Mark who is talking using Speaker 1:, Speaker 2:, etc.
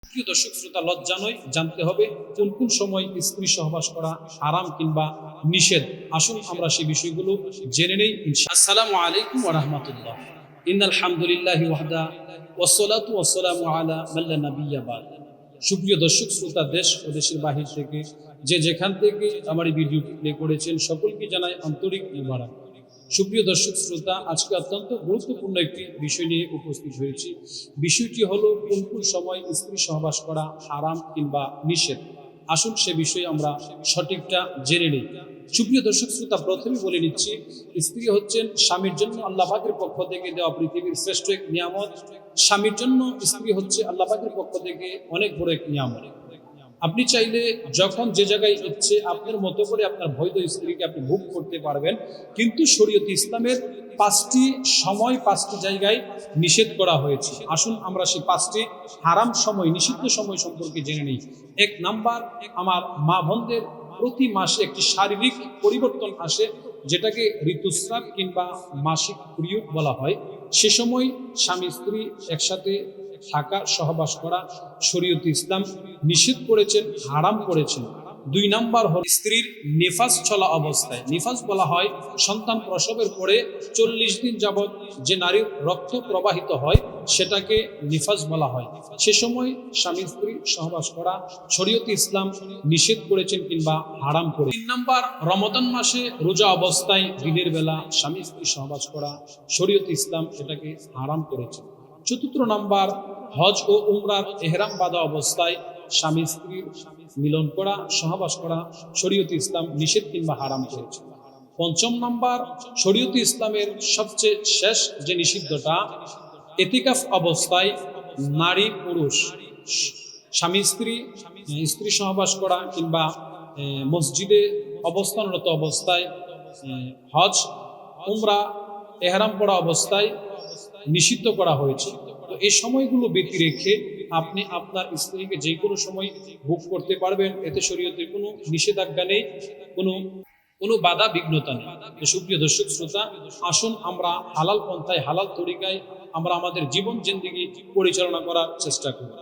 Speaker 1: প্রিয় দর্শক শ্রোতা, লজ্জা নয়, জানতে হবে কোন কোন সময় স্ত্রী সহবাস করা হারাম কিংবা নিষেধ। আসুন আমরা সেই বিষয়গুলো জেনে নেই ইনশাআল্লাহ। আসসালামু আলাইকুম ওয়া রাহমাতুল্লাহ। ইন্নাল হামদুলিল্লাহি ওয়াহদা ওয়াসসালাতু ওয়াসসালামু আলা মান লা নাবিয়্যা বা'দ। সুপ্রিয় দর্শক শ্রোতা, দেশ ও দেশের বাহির থেকে যে যেখান থেকে আমার এই ভিডিওটি প্লে করেছেন সকলকে জানাই আন্তরিক মোবারক। সুপ্রিয় দর্শক শ্রোতা, আজকে অত্যন্ত গুরুত্বপূর্ণ একটি বিষয় নিয়ে উপস্থিত হয়েছি। বিষয়টি হলো কোন কোন সময় স্ত্রী সহবাস করা হারাম কিংবা নিষেধ। আসুন সে বিষয়ে আমরা সঠিকটা জেনে নিই। সুপ্রিয় দর্শক শ্রোতা, প্রথমে বলে নিচ্ছি, স্ত্রী হচ্ছেন স্বামীর জন্য আল্লাহ পাকের পক্ষ থেকে দেওয়া পৃথিবীর শ্রেষ্ঠ এক নিয়ামত। স্বামীর জন্য স্ত্রী হচ্ছে আল্লাহ পাকের পক্ষ থেকে অনেক বড় এক নিয়ামত। আপনি চাইলে যখন যে জায়গায় ইচ্ছে আপনার মতো করে আপনার বৈধ স্ত্রীকে আপনি ভোগ করতে পারবেন, কিন্তু শরীয়ত ইসলামের 5টি সময় 5টি জায়গায় নিষেধ করা হয়েছে। আসুন আমরা সেই 5টি হারাম সময়, নিষিদ্ধ সময় সম্পর্কে জেনে নিই। 1 নাম্বার, আমার মা বোনদের প্রতি মাসে একটি শারীরিক পরিবর্তন আসে, যেটাকে ঋতুস্রাব কিংবা মাসিক পিরিয়ড বলা হয়। সে সময় স্বামী স্ত্রী একসাথে থাকা, সহবাস করা শরীয়ত ইসলাম নিষেধ করেছেন, হারাম করেছেন। 2 নাম্বার হল স্ত্রীর নিফাস চলা অবস্থায়। নিফাস বলা হয় সন্তান প্রসবের পরে 40 দিন যাবৎ যে নারীর রক্ত প্রবাহিত হয় সেটাকে নিফাস বলা হয়। সে সময় স্বামী স্ত্রী সহবাস করা শরীয়ত ইসলাম নিষেধ করেছেন কিংবা হারাম করে। 3 নাম্বার, রমাদান মাসে রোজা অবস্থায় দিনের বেলা স্বামী স্ত্রী সহবাস করা শরীয়ত ইসলাম এটাকে হারাম করেছে। 4 নাম্বার, হজ ও উমরার এহরাম বাঁধা অবস্থায় স্বামী স্ত্রীর মিলন করা, সহবাস করা শরীয়ত ইসলাম নিষেধ কিংবা হারাম করেছে। 5 নাম্বার, শরীয়ত ইসলামের সবচেয়ে শেষ যে নিষিদ্ধটা, ইতিকাফ অবস্থায় নারী পুরুষ স্বামী স্ত্রী সহবাস করা কিংবা মসজিদে অবস্থানরত অবস্থায় হজ উমরা এহরাম পড়া অবস্থায় নিষিদ্ধ করা হয়েছে। তো এই সময়গুলো ব্যতি রেখে আপনি আপনার স্ত্রীকে যে কোনো সময় ভোগ করতে পারবেন, এতে শরীয়তের কোনো নিষেধাজ্ঞা নেই, কোনো বাধা বিঘ্নতা নেই। তো সুপ্রিয় দর্শক শ্রোতা, আসুন আমরা হালাল পন্থায় হালাল তরিকায় আমরা আমাদের জীবন জিন্দেগি পরিচালনা করার চেষ্টা করি।